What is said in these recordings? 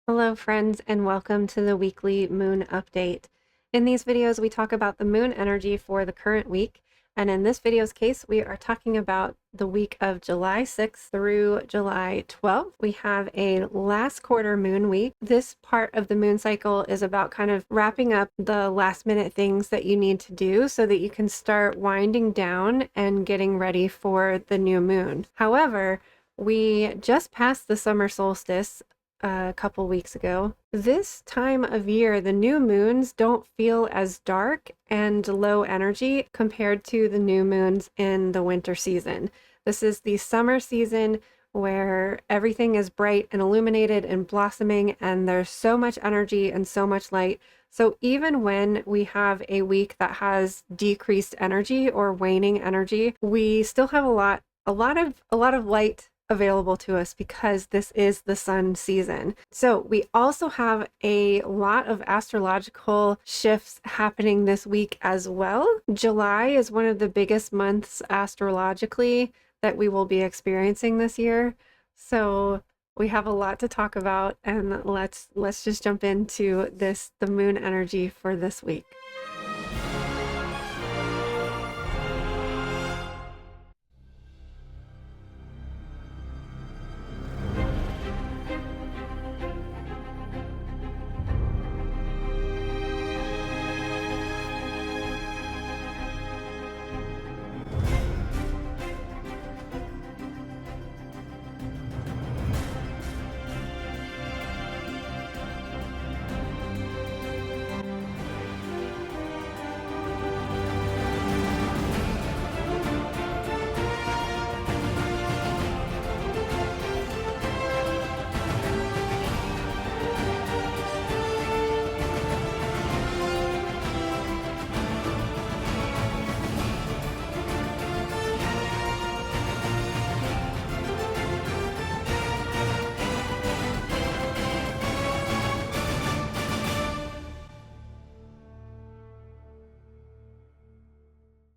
Hello friends, and welcome to the weekly moon update. In these videos we talk about the moon energy for the current week, and in this video's case we are talking about the week of July 6th through July 12th. We have a last quarter moon week. This part of the moon cycle is about kind of wrapping up the last minute things that you need to do so that you can start winding down and getting ready for the new moon. However, we just passed the summer solstice a couple weeks ago. This time of year, the new moons don't feel as dark and low energy compared to the new moons in the winter season. This is the summer season where everything is bright and illuminated and blossoming, and there's so much energy and so much light. So even when we have a week that has decreased energy or waning energy, we still have a lot of light available to us because this is the sun season. So we also have a lot of astrological shifts happening this week as well. July is one of the biggest months astrologically that we will be experiencing this year. So we have a lot to talk about, and let's just jump into the moon energy for this week.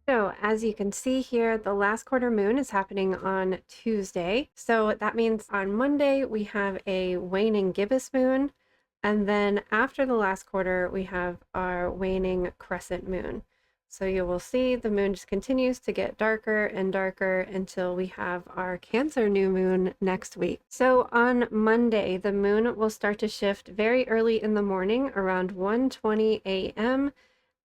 So as you can see here, the last quarter moon is happening on Tuesday. So that means on Monday we have a waning gibbous moon. And then after the last quarter, we have our waning crescent moon. So you will see the moon just continues to get darker and darker until we have our Cancer new moon next week. So on Monday, the moon will start to shift very early in the morning around 1:20 a.m.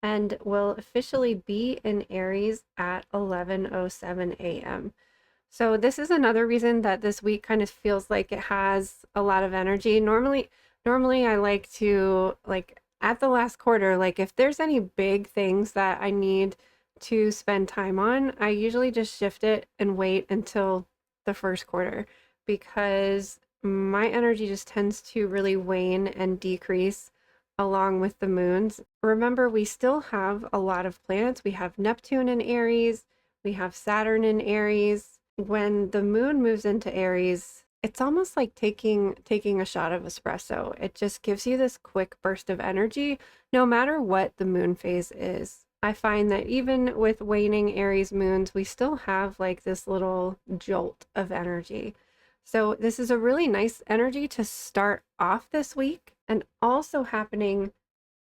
and will officially be in Aries at 11:07 a.m. So this is another reason that this week kind of feels like it has a lot of energy. Normally I like to, like, at the last quarter, like if there's any big things that I need to spend time on, I usually just shift it and wait until the first quarter, because my energy just tends to really wane and decrease along with the moons. Remember, we still have a lot of planets. We have Neptune in Aries, we have Saturn in Aries. When the moon moves into Aries, it's almost like taking a shot of espresso. It just gives you this quick burst of energy, no matter what the moon phase is. I find that even with waning Aries moons, we still have like this little jolt of energy. So this is a really nice energy to start off this week. And also happening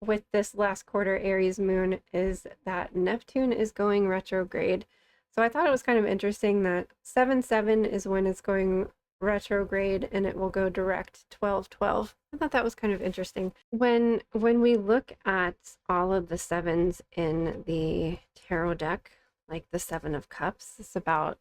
with this last quarter Aries moon is that Neptune is going retrograde. So I thought it was kind of interesting that 7/7 is when it's going retrograde, and it will go direct 12/12. I thought that was kind of interesting. When we look at all of the sevens in the tarot deck, like the Seven of Cups, it's about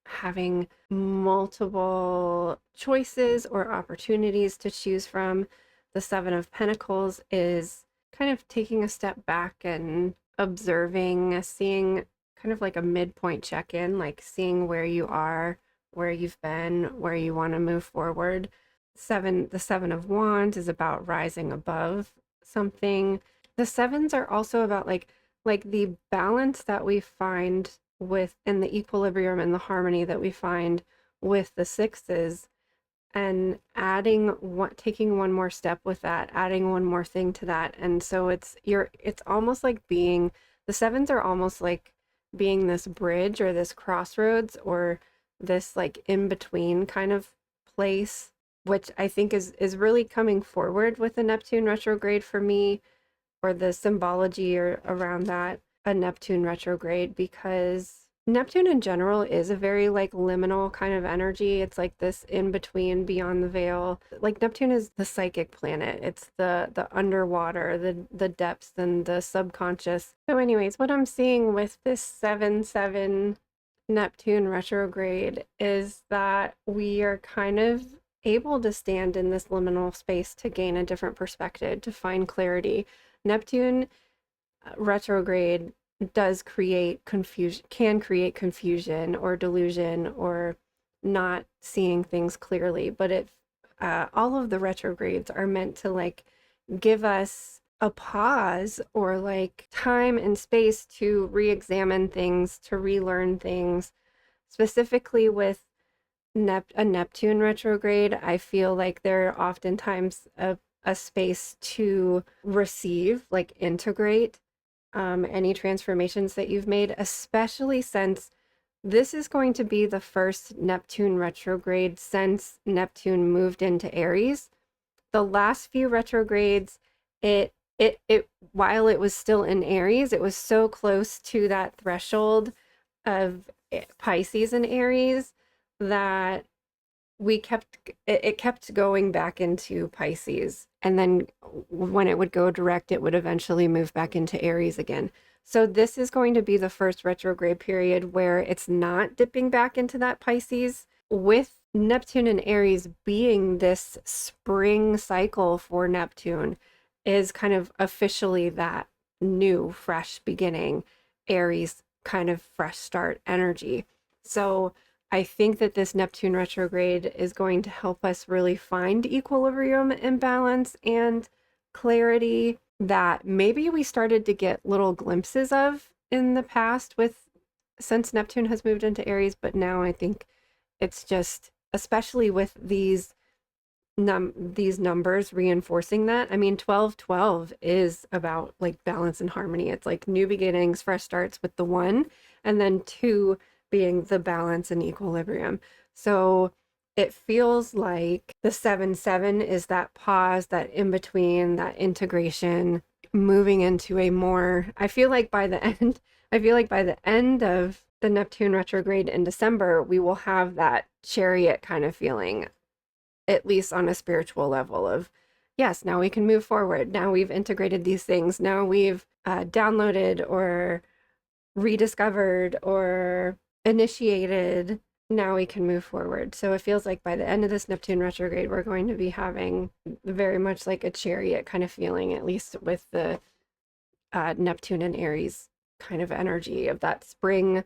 having multiple choices or opportunities to choose from. The Seven of Pentacles is kind of taking a step back and observing, seeing kind of like a midpoint check-in, like seeing where you are, where you've been, where you want to move forward. The Seven of Wands is about rising above something. The sevens are also about like the balance that we find with, and the equilibrium and the harmony that we find with the sixes, and taking one more step with that, adding one more thing to that. And so it's almost like the sevens are almost like being this bridge or this crossroads or this like in between kind of place which I think is really coming forward with the Neptune retrograde for me, or the symbology or around that, a Neptune retrograde, because Neptune in general is a very like liminal kind of energy. It's like this in between, beyond the veil. Like Neptune is the psychic planet. It's the underwater, the depths and the subconscious. So anyways, what I'm seeing with this 7/7 Neptune retrograde is that we are kind of able to stand in this liminal space to gain a different perspective, to find clarity. Neptune retrograde does create confusion, can create confusion or delusion or not seeing things clearly, but all of the retrogrades are meant to like give us a pause or like time and space to re-examine things, to relearn things. Specifically with a Neptune retrograde, I feel like there are oftentimes a space to receive, like integrate any transformations that you've made, especially since this is going to be the first Neptune retrograde since Neptune moved into Aries. The last few retrogrades, it while it was still in Aries, it was so close to that threshold of Pisces and Aries that it kept going back into Pisces, and then when it would go direct, it would eventually move back into Aries again. So this is going to be the first retrograde period where it's not dipping back into that Pisces, with Neptune and Aries being this spring cycle for Neptune, is kind of officially that new fresh beginning, Aries kind of fresh start energy. So I think that this Neptune retrograde is going to help us really find equilibrium and balance and clarity that maybe we started to get little glimpses of in the past with, since Neptune has moved into Aries, but now I think it's just, especially with these numbers reinforcing that. I mean, 12/12 is about like balance and harmony. It's like new beginnings, fresh starts with the one, and then two being the balance and equilibrium. So it feels like the 7/7 is that pause, that in between, that integration, moving into a more, I feel like by the end of the Neptune retrograde in December, we will have that chariot kind of feeling, at least on a spiritual level, of yes, now we can move forward. Now we've integrated these things. Now we've downloaded or rediscovered or initiated. Now we can move forward. So it feels like by the end of this Neptune retrograde, we're going to be having very much like a chariot kind of feeling, at least with the Neptune and Aries kind of energy of that spring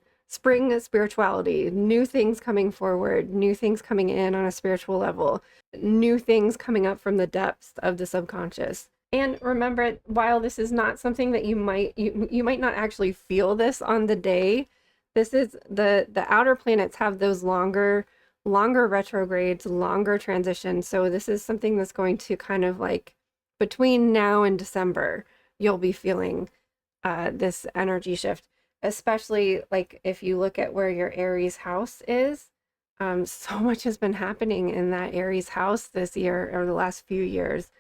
spirituality, new things coming forward, new things coming in on a spiritual level, new things coming up from the depths of the subconscious. And remember, while this is not something that you might not actually feel this on the day, this is the outer planets have those longer retrogrades, longer transitions. So this is something that's going to kind of like between now and December, you'll be feeling this energy shift, especially like if you look at where your Aries house is. So much has been happening in that Aries house this year or the last few years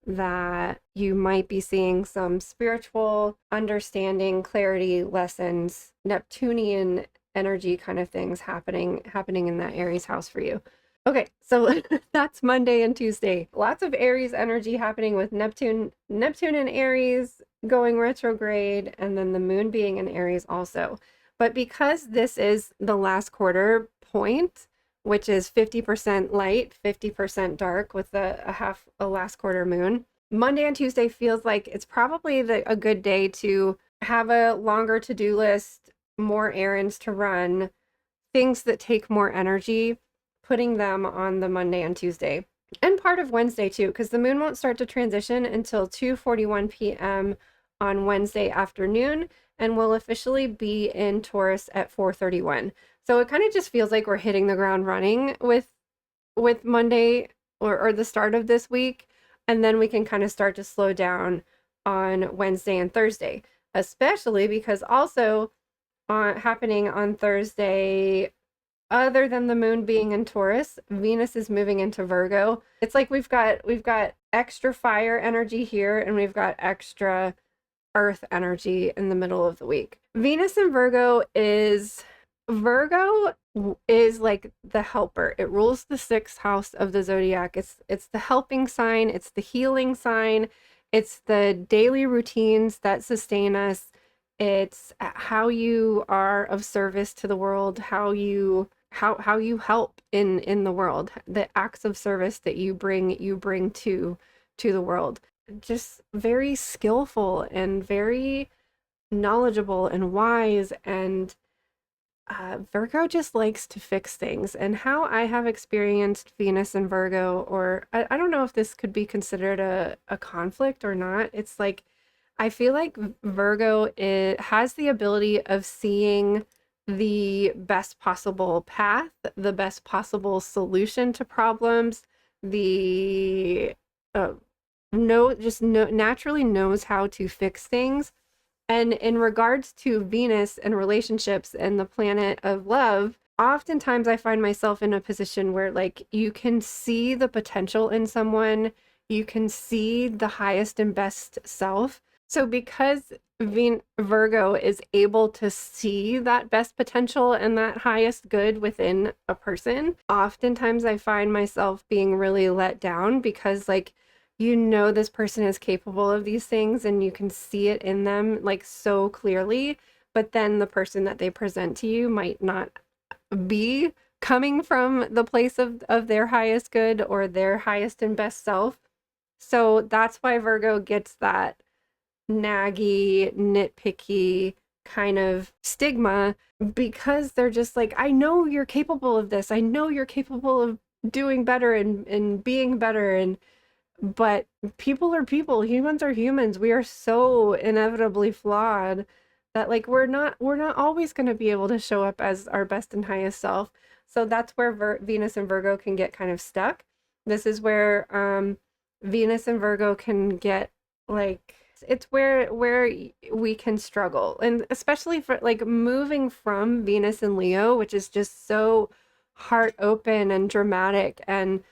that you might be seeing some spiritual understanding, clarity, lessons, Neptunian energy kind of things happening in that Aries house for you. Okay, so that's Monday and Tuesday. Lots of Aries energy happening with Neptune and Aries going retrograde, and then the moon being in Aries also. But because this is the last quarter point, which is 50% light, 50% dark, with a last quarter moon, Monday and Tuesday feels like it's probably a good day to have a longer to-do list, more errands to run, things that take more energy, putting them on the Monday and Tuesday. And part of Wednesday too, because the moon won't start to transition until 2:41 p.m. on Wednesday afternoon, and will officially be in Taurus at 4:31. So it kind of just feels like we're hitting the ground running with Monday or the start of this week, and then we can kind of start to slow down on Wednesday and Thursday, especially because also happening on Thursday, other than the moon being in Taurus, Venus is moving into Virgo. It's like we've got extra fire energy here and we've got extra earth energy in the middle of the week. Venus in Virgo is like the helper. It rules the sixth house of the zodiac. It's the helping sign, it's the healing sign, it's the daily routines that sustain us. It's how you are of service to the world, how you help in the world, the acts of service that you bring to the world. Just very skillful and very knowledgeable and wise, and Virgo just likes to fix things. And how I have experienced Venus and Virgo, or I don't know if this could be considered a conflict or not. It's like I feel like Virgo has the ability of seeing the best possible path, the best possible solution to problems, the uh, naturally knows how to fix things. And in regards to Venus and relationships and the planet of love, oftentimes I find myself in a position where, like, you can see the potential in someone, you can see the highest and best self. So, because Virgo is able to see that best potential and that highest good within a person, oftentimes I find myself being really let down because, like, this person is capable of these things and you can see it in them like so clearly, but then the person that they present to you might not be coming from the place of their highest good or their highest and best self. So that's why Virgo gets that naggy, nitpicky kind of stigma, because they're just like, I know you're capable of this. I know you're capable of doing better and being better, and but people are people, humans are humans. We are so inevitably flawed that, like, we're not always going to be able to show up as our best and highest self. So that's where Venus and Virgo can get kind of stuck. This is where Venus and Virgo can get, like, it's where we can struggle, and especially for like moving from Venus and Leo, which is just so heart open and dramatic and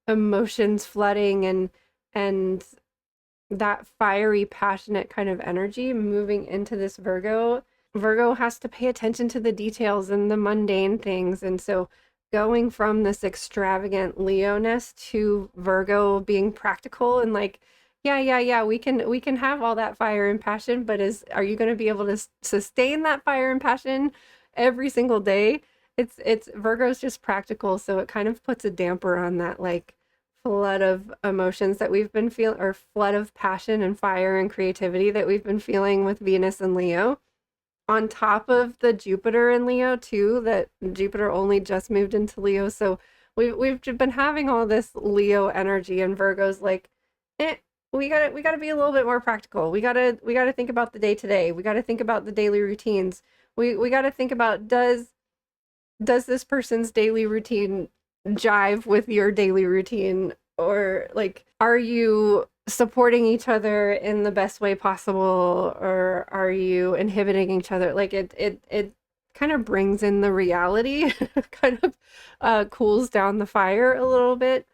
emotions flooding and that fiery, passionate kind of energy, moving into this Virgo has to pay attention to the details and the mundane things. And so going from this extravagant Leo-ness to Virgo being practical and like, yeah, we can have all that fire and passion, but are you going to be able to sustain that fire and passion every single day? It's Virgo's just practical, so it kind of puts a damper on that, like, flood of emotions that we've been feeling, or flood of passion and fire and creativity that we've been feeling with Venus and Leo, on top of the Jupiter in Leo too, that Jupiter only just moved into Leo. So we've been having all this Leo energy, and Virgo's like, eh, we gotta be a little bit more practical. We gotta think about the day to day. We gotta think about the daily routines. We gotta think about, does this person's daily routine jive with your daily routine, or like, are you supporting each other in the best way possible, or are you inhibiting each other? Like, it kind of brings in the reality, kind of cools down the fire a little bit.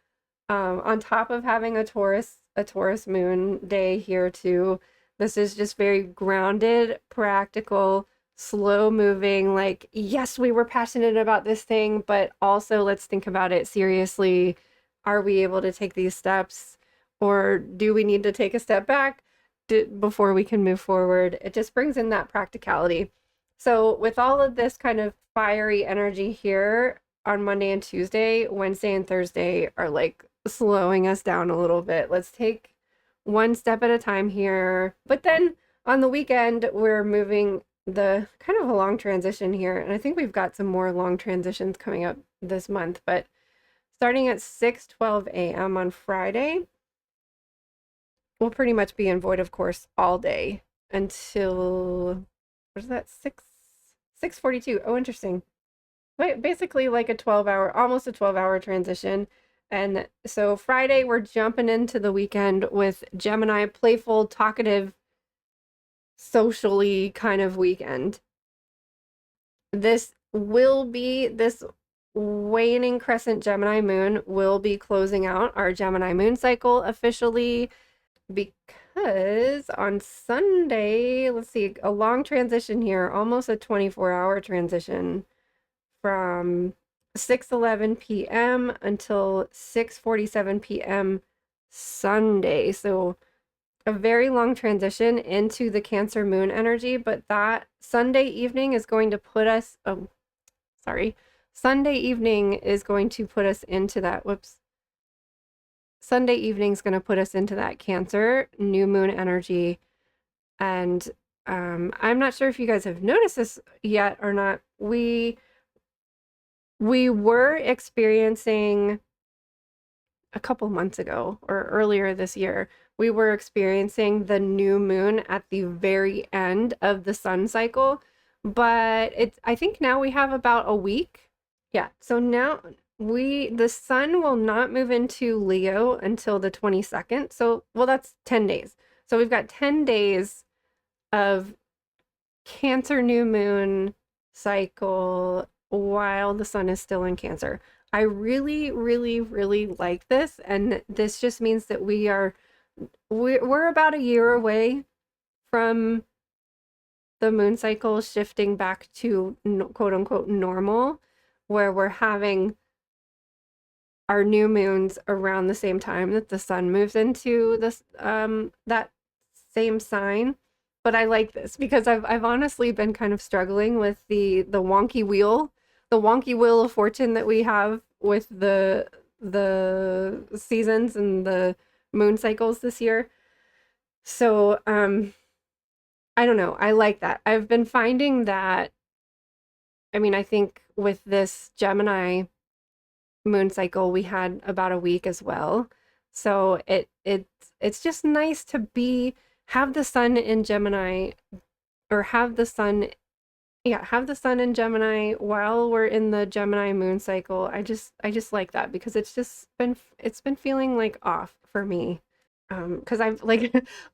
On top of having a Taurus moon day here too, this is just very grounded, practical, slow moving, like, yes, we were passionate about this thing, but also let's think about it seriously. Are we able to take these steps, or do we need to take a step back before we can move forward? It just brings in that practicality. So with all of this kind of fiery energy here on Monday and Tuesday, Wednesday and Thursday are like slowing us down a little bit. Let's take one step at a time here. But then on the weekend, we're moving the kind of a long transition here. And I think we've got some more long transitions coming up this month. But starting at 6:12 a.m. on Friday, we'll pretty much be in void of course all day until, what is that, 6:42. Oh, interesting. Wait, basically like a 12-hour, almost a 12-hour transition. And so Friday, we're jumping into the weekend with Gemini, playful, talkative, socially kind of weekend. This waning crescent Gemini moon will be closing out our Gemini moon cycle officially, because on Sunday, let's see, a long transition here, almost a 24-hour transition from 6:11 p.m. until 6:47 p.m. Sunday. So a very long transition into the Cancer moon energy, but that Sunday evening is going to put us, oh, sorry. Sunday evening is going to put us into that, whoops. Sunday evening is going to put us into that Cancer new moon energy. And I'm not sure if you guys have noticed this yet or not. We were experiencing a couple months ago or earlier this year, we were experiencing the new moon at the very end of the sun cycle. But I think now we have about a week. Yeah. So now the sun will not move into Leo until the 22nd. So, well, that's 10 days. So we've got 10 days of Cancer new moon cycle while the sun is still in Cancer. I really, really, really like this. And this just means that we're about a year away from the moon cycle shifting back to quote unquote normal, where we're having our new moons around the same time that the sun moves into this that same sign. But I like this because I've honestly been kind of struggling with the wonky wheel, of fortune that we have with the seasons and the moon cycles this year. So I don't know. I like that. I've been finding that, I mean, I think with this Gemini moon cycle we had about a week as well. So it's just nice to have the sun in Gemini, or have the sun in Gemini while we're in the Gemini moon cycle. I just like that because it's been feeling like off for me. Because I've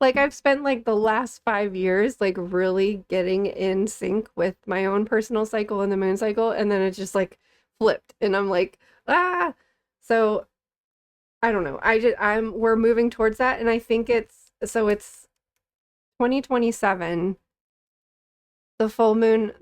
I've spent like the last 5 years like really getting in sync with my own personal cycle and the moon cycle, and then it just like flipped and I'm like, ah. So I don't know. We're moving towards that, and I think it's 2027, the full moon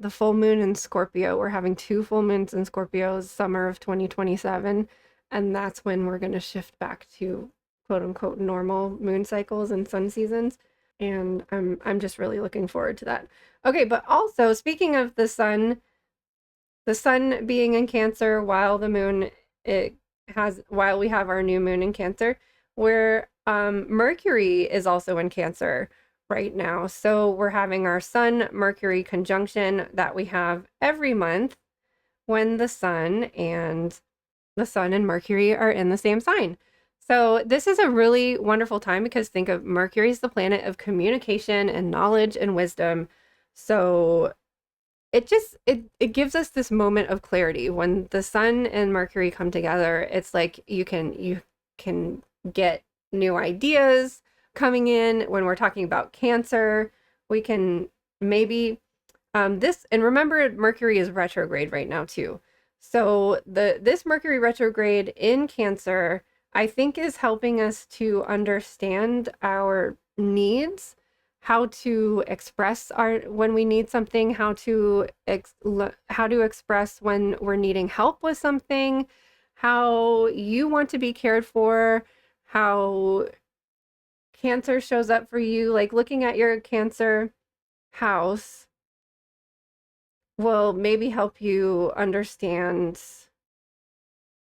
in Scorpio. We're having 2 full moons in Scorpio summer of 2027, and that's when we're going to shift back to quote unquote normal moon cycles and sun seasons. And I'm just really looking forward to that. Okay, but also speaking of the sun being in Cancer while while we have our new moon in Cancer, where Mercury is also in Cancer right now. So we're having our Sun Mercury conjunction that we have every month when the sun and Mercury are in the same sign. So this is a really wonderful time because think of Mercury as the planet of communication and knowledge and wisdom. So it gives us this moment of clarity when the sun and Mercury come together. It's like you can get new ideas coming in. When we're talking about Cancer, we can maybe and remember Mercury is retrograde right now too. So this Mercury retrograde in Cancer, I think, is helping us to understand our needs, how to express when we need something, how to express when we're needing help with something, how you want to be cared for, how Cancer shows up for you. Like looking at your Cancer house will maybe help you understand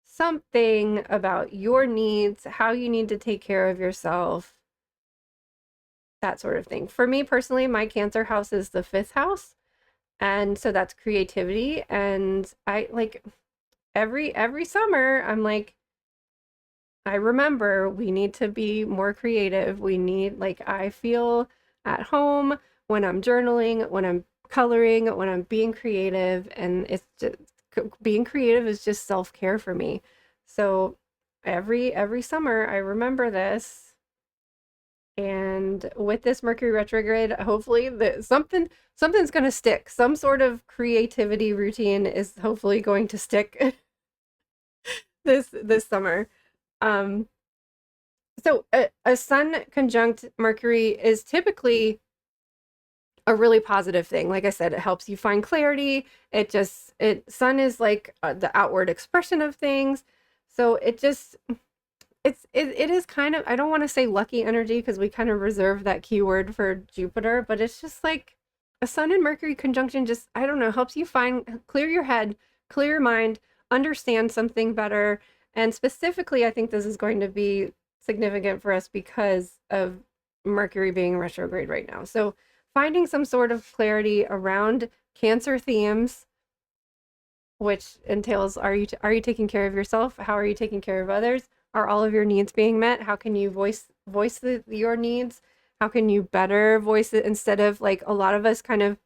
something about your needs, how you need to take care of yourself, that sort of thing. For me personally, my Cancer house is the 5th house. And so that's creativity. And I like every summer, I'm like, I remember we need to be more creative. I feel at home when I'm journaling, when I'm coloring, when I'm being creative, and it's just being creative is just self-care for me. So every summer I remember this. And with this Mercury retrograde, hopefully something's going to stick. Some sort of creativity routine is hopefully going to stick. this summer. Um, so a sun conjunct Mercury is typically a really positive thing. Like I said, it helps you find clarity. It sun is like the outward expression of things. So it is kind of, I don't want to say lucky energy because we kind of reserve that keyword for Jupiter, but it's just like a sun and Mercury conjunction just, I don't know, helps you clear your head, clear your mind, understand something better. And specifically, I think this is going to be significant for us because of Mercury being retrograde right now. So finding some sort of clarity around Cancer themes, which entails, are you taking care of yourself? How are you taking care of others? Are all of your needs being met? How can you voice your needs? How can you better voice it instead of like a lot of us kind of,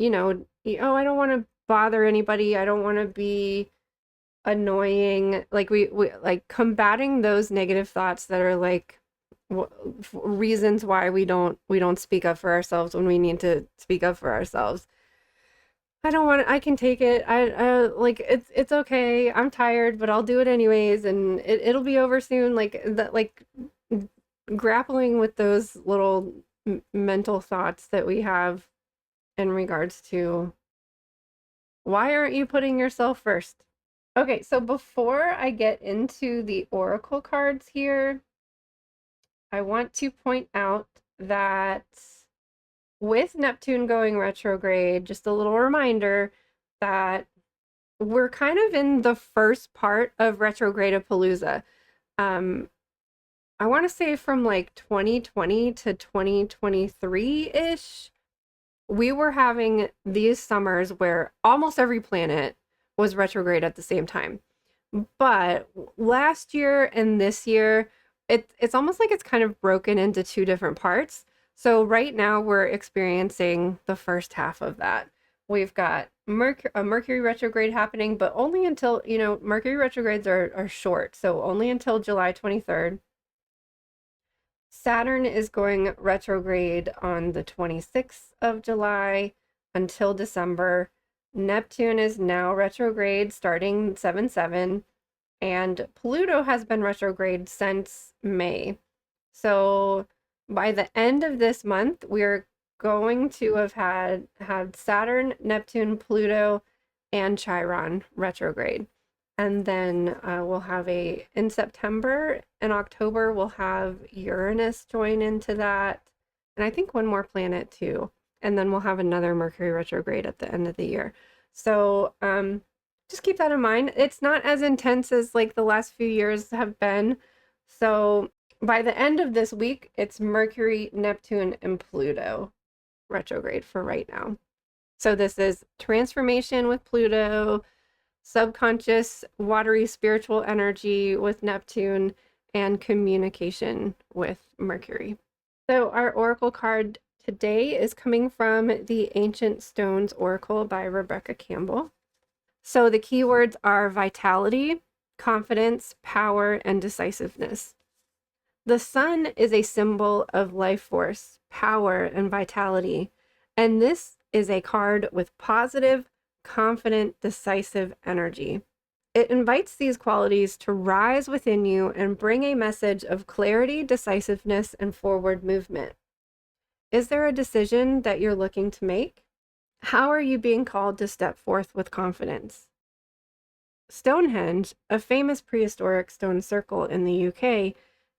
oh, I don't want to bother anybody. I don't want to be annoying. Like we like combating those negative thoughts that are like reasons why we don't speak up for ourselves when we need to speak up for ourselves. I don't want I can take it. I like it's okay. I'm tired, but I'll do it anyways and it'll be over soon. Like that, like grappling with those little mental thoughts that we have in regards to why aren't you putting yourself first? Okay, so before I get into the oracle cards here, I want to point out that with Neptune going retrograde, just a little reminder that we're kind of in the first part of retrograde palooza. Um, I want to say from like 2020 to 2023-ish, we were having these summers where almost every planet was retrograde at the same time. But last year and this year, it's almost like it's kind of broken into two different parts. So right now we're experiencing the first half of that. We've got a Mercury retrograde happening, but only until, Mercury retrogrades are short, so only until July 23rd. Saturn is going retrograde on the 26th of July until December. Neptune is now retrograde starting 7/7, and Pluto has been retrograde since May. So by the end of this month, we're going to have had Saturn, Neptune, Pluto, and Chiron retrograde. And then we'll have in September and October, we'll have Uranus join into that. And I think one more planet too. And then we'll have another Mercury retrograde at the end of the year. So just keep that in mind. It's not as intense as like the last few years have been. So by the end of this week, it's Mercury, Neptune, and Pluto retrograde for right now. So this is transformation with Pluto, subconscious, watery, spiritual energy with Neptune, and communication with Mercury. So our oracle card today is coming from the Ancient Stones Oracle by Rebecca Campbell. So the keywords are vitality, confidence, power, and decisiveness. The sun is a symbol of life force, power, and vitality, and this is a card with positive, confident, decisive energy. It invites these qualities to rise within you and bring a message of clarity, decisiveness, and forward movement. Is there a decision that you're looking to make? How are you being called to step forth with confidence? Stonehenge, a famous prehistoric stone circle in the UK,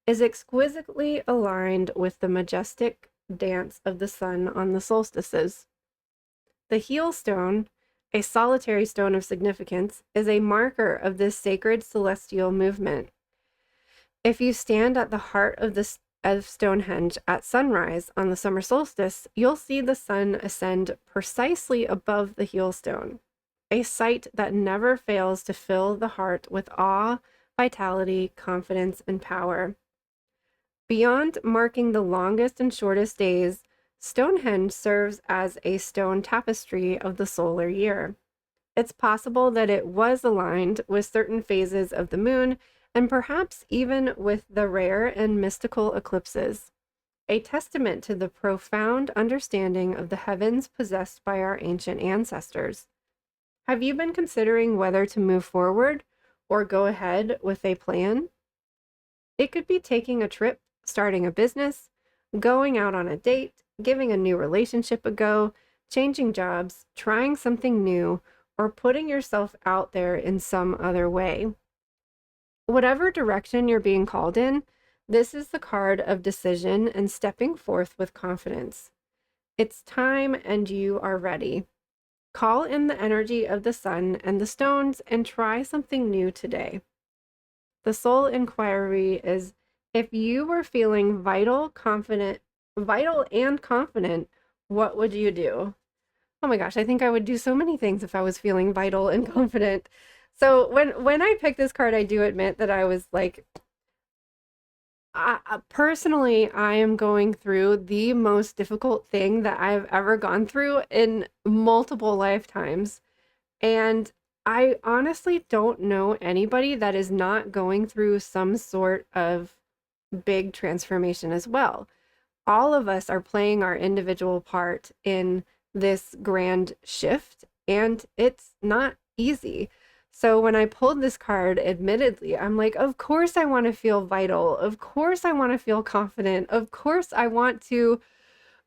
is exquisitely aligned with the majestic dance of the sun on the solstices. The heel stone, a solitary stone of significance, is a marker of this sacred celestial movement. If you stand at the heart of Stonehenge at sunrise on the summer solstice, you'll see the sun ascend precisely above the heel stone, a sight that never fails to fill the heart with awe, vitality, confidence, and power. Beyond marking the longest and shortest days, Stonehenge serves as a stone tapestry of the solar year. It's possible that it was aligned with certain phases of the moon and perhaps even with the rare and mystical eclipses, a testament to the profound understanding of the heavens possessed by our ancient ancestors. Have you been considering whether to move forward, or go ahead with a plan. It could be taking a trip, starting a business, going out on a date, giving a new relationship a go, changing jobs, trying something new, or putting yourself out there in some other way. Whatever direction you're being called in, this is the card of decision and stepping forth with confidence. It's time and you are ready. Call in the energy of the sun and the stones and try something new today. The soul inquiry is, if you were feeling vital and confident, what would you do? Oh my gosh, I think I would do so many things if I was feeling vital and confident. So when I picked this card, I do admit that I was like, personally, I am going through the most difficult thing that I've ever gone through in multiple lifetimes. And I honestly don't know anybody that is not going through some sort of big transformation as well. All of us are playing our individual part in this grand shift, and it's not easy. So when I pulled this card, admittedly, I'm like, of course I want to feel vital. Of course I want to feel confident. Of course I want to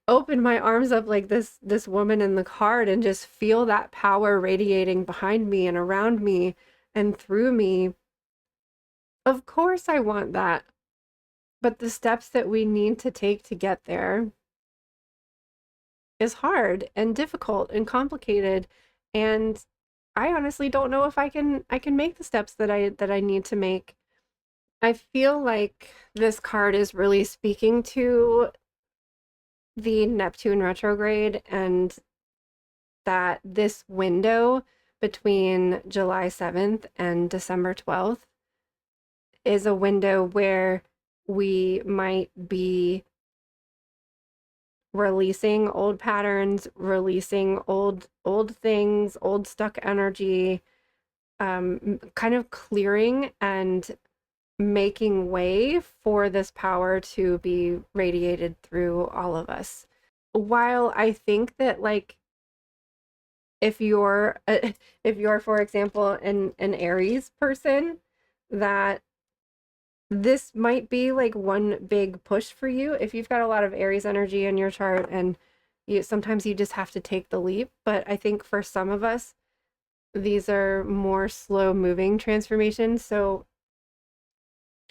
open my arms up like this woman in the card and just feel that power radiating behind me and around me and through me. Of course I want that. But the steps that we need to take to get there is hard and difficult and complicated, and I honestly don't know if I can make the steps that I need to make. I feel like this card is really speaking to the Neptune retrograde, and that this window between July 7th and December 12th is a window where we might be releasing old patterns, releasing old things, old stuck energy, kind of clearing and making way for this power to be radiated through all of us. While I think that, like, if you're if you're, for example, an Aries person, that this might be like one big push for you if you've got a lot of Aries energy in your chart, and sometimes you just have to take the leap. But I think for some of us, these are more slow moving transformations. So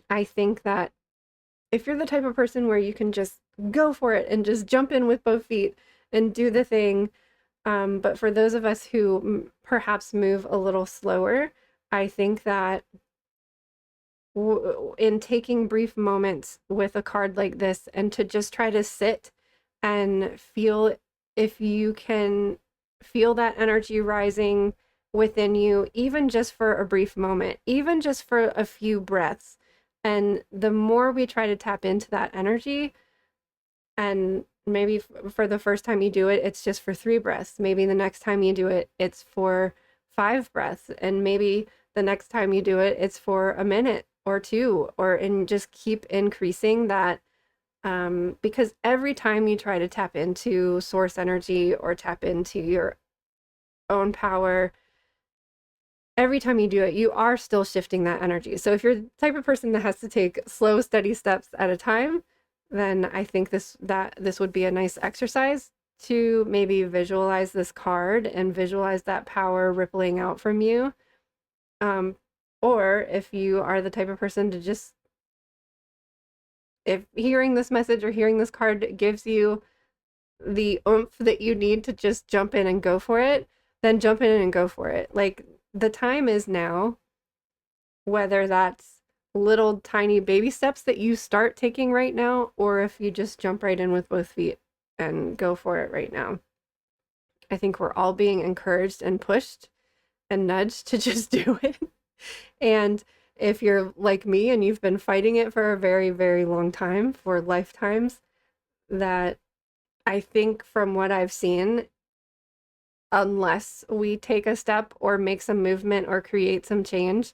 I think that if you're the type of person where you can just go for it and just jump in with both feet and do the thing, but for those of us who perhaps move a little slower, I think that in taking brief moments with a card like this and to just try to sit and feel, if you can feel that energy rising within you, even just for a brief moment, even just for a few breaths. And the more we try to tap into that energy, and maybe for the first time you do it, it's just for 3 breaths. Maybe the next time you do it, it's for 5 breaths. And maybe the next time you do it, it's for a minute or 2, and just keep increasing that. Because every time you try to tap into source energy or tap into your own power, every time you do it, you are still shifting that energy. So if you're the type of person that has to take slow, steady steps at a time, then I think this would be a nice exercise to maybe visualize this card and visualize that power rippling out from you. Or if you are the type of person to just, if hearing this message or hearing this card gives you the oomph that you need to just jump in and go for it, then jump in and go for it. Like, the time is now, whether that's little tiny baby steps that you start taking right now, or if you just jump right in with both feet and go for it right now. I think we're all being encouraged and pushed and nudged to just do it. And if you're like me and you've been fighting it for a very, very long time, for lifetimes, that I think from what I've seen, unless we take a step or make some movement or create some change,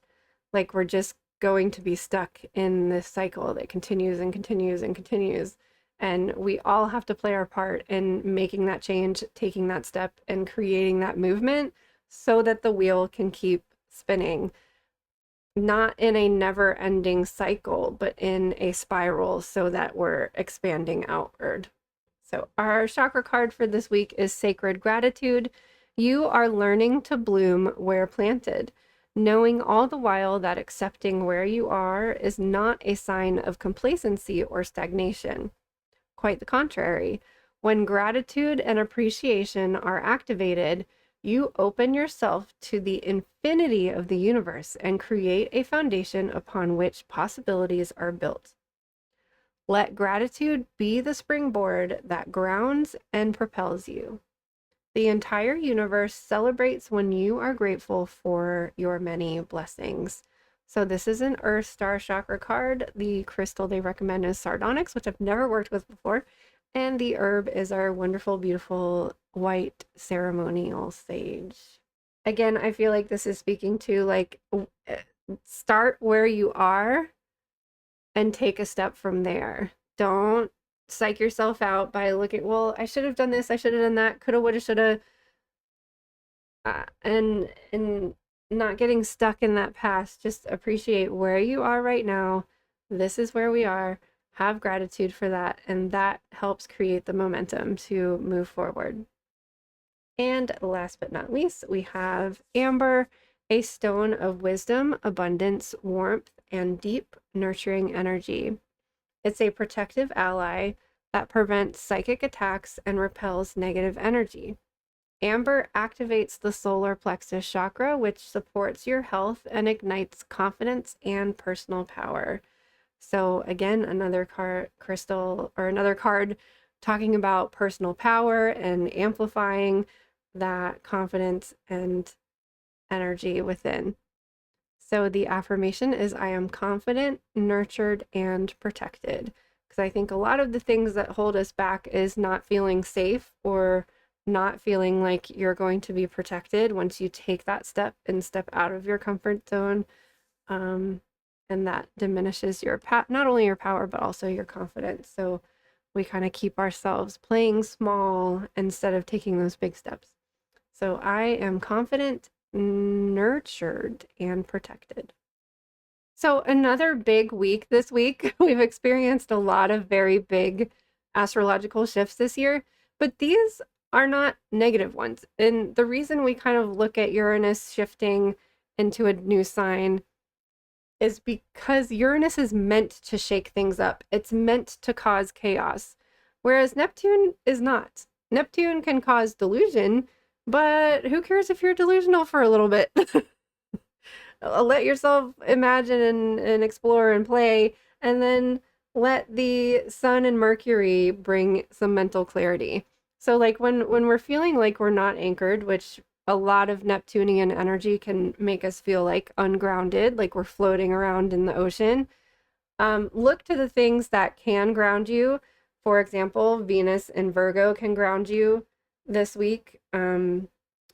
like, we're just going to be stuck in this cycle that continues and continues and continues. And we all have to play our part in making that change, taking that step, and creating that movement so that the wheel can keep spinning. not in a never-ending cycle, but in a spiral so that we're expanding outward. So our chakra card for this week is Sacred Gratitude. You are learning to bloom where planted, knowing all the while that accepting where you are is not a sign of complacency or stagnation. Quite the contrary. When gratitude and appreciation are activated, you open yourself to the infinity of the universe and create a foundation upon which possibilities are built. Let gratitude be the springboard that grounds and propels you. The entire universe celebrates when you are grateful for your many blessings. So this is an Earth Star Chakra card. The crystal they recommend is sardonyx, which I've never worked with before. And the herb is our wonderful, beautiful white ceremonial sage. Again, I feel like this is speaking to like start where you are and take a step from there. Don't psych yourself out by looking, well, I should have done this, I should have done that, coulda, woulda, shoulda, and not getting stuck in that past. Just appreciate where you are right now. This is where we are. Have gratitude for that, and that helps create the momentum to move forward. And last but not least, we have amber, a stone of wisdom, abundance, warmth, and deep nurturing energy. It's a protective ally that prevents psychic attacks and repels negative energy. Amber activates the solar plexus chakra, which supports your health and ignites confidence and personal power. So again, another crystal or another card talking about personal power and amplifying that confidence and energy within. So the affirmation is I am confident, nurtured, and protected. Because I think a lot of the things that hold us back is not feeling safe or not feeling like you're going to be protected once you take that step and step out of your comfort zone. And that diminishes your not only your power, but also your confidence. So we kind of keep ourselves playing small instead of taking those big steps. So I am confident, nurtured, and protected. So another big week this week. We've experienced a lot of very big astrological shifts this year, but these are not negative ones. And the reason we kind of look at Uranus shifting into a new sign is because Uranus is meant to shake things up. It's meant to cause chaos, whereas Neptune is not. Neptune can cause delusion, but who cares if you're delusional for a little bit? Let yourself imagine and explore and play, and then let the Sun and Mercury bring some mental clarity. So like when we're feeling like we're not anchored, which a lot of Neptunian energy can make us feel like ungrounded, like we're floating around in the ocean. Look to the things that can ground you. For example, Venus and Virgo can ground you this week. The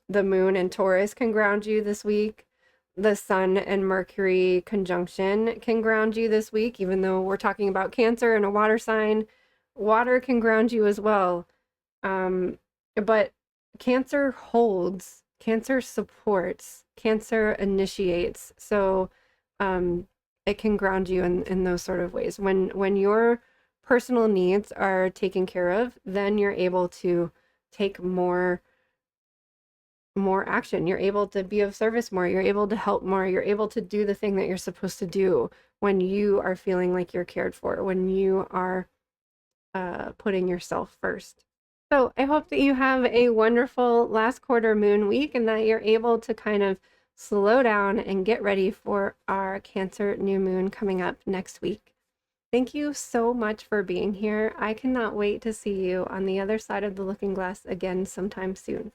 moon and Taurus can ground you this week. The Sun and Mercury conjunction can ground you this week, even though we're talking about Cancer and a water sign. Water can ground you as well. But Cancer holds, Cancer supports, Cancer initiates. So it can ground you in those sort of ways. When your personal needs are taken care of, then you're able to take more action. You're able to be of service more. You're able to help more. You're able to do the thing that you're supposed to do when you are feeling like you're cared for, when you are putting yourself first. So I hope that you have a wonderful last quarter moon week and that you're able to kind of slow down and get ready for our Cancer new moon coming up next week. Thank you so much for being here. I cannot wait to see you on the other side of the looking glass again sometime soon.